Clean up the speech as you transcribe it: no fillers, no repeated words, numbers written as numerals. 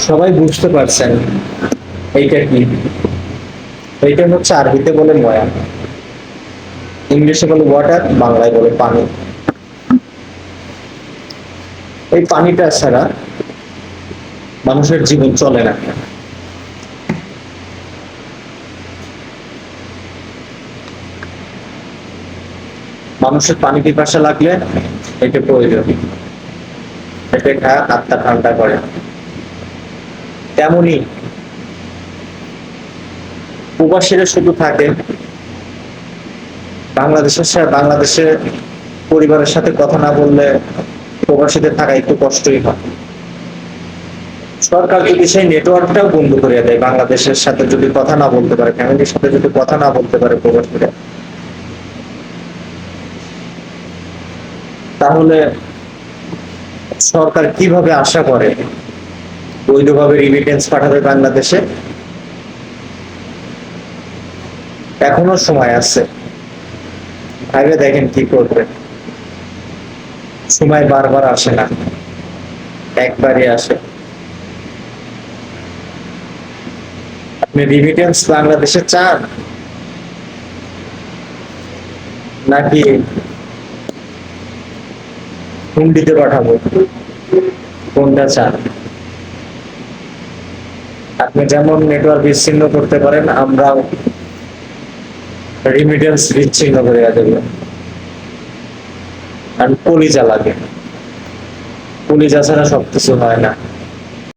সবাই বুঝতে পারছেন এইটা কি? এইটা হচ্ছে আরবিতে বলে ময়া, ইংলিশে বলে ওয়াটার, বাংলায় বলে পানি। এই পানিটা ছাড়া মানুষের জীবন চলে না। মানুষের পানি পিপাসা লাগলে এটা প্রয়োজন, এটা খায় আত্মা ঠান্ডা করে। তেমনি প্রবাসীরা শুধু থাকে বাংলাদেশে পরিবারের সাথে কথা না বললে প্রবাসীদের থাকা একটু কষ্টই হয়। সরকার যদি সেই নেটওয়ার্কটাও বন্ধ করে দেয়, বাংলাদেশের সাথে যদি কথা না বলতে পারে, ফ্যামিলির সাথে যদি কথা না বলতে পারে প্রবাসীরা, তাহলে সরকার কিভাবে আশা করে বৈধভাবে রিমিটেন্স পাঠাবে বাংলাদেশে? এখনো সময় আছে, আগে দেখেন কি করবে। সময় বারবার আসে না, একবারই আসে। আপনি রিমিটেন্স বাংলাদেশে চান নাকি হুন্ডিতে পাঠাবো, কোনটা চান? আপনি যেমন নেটওয়ার্ক বিচ্ছিন্ন করতে পারেন, আমরাও রিমিটেন্স বিচ্ছিন্ন করে দেব। আর কলিজা লাগে, কলিজা ছাড়া সবকিছু হয় না।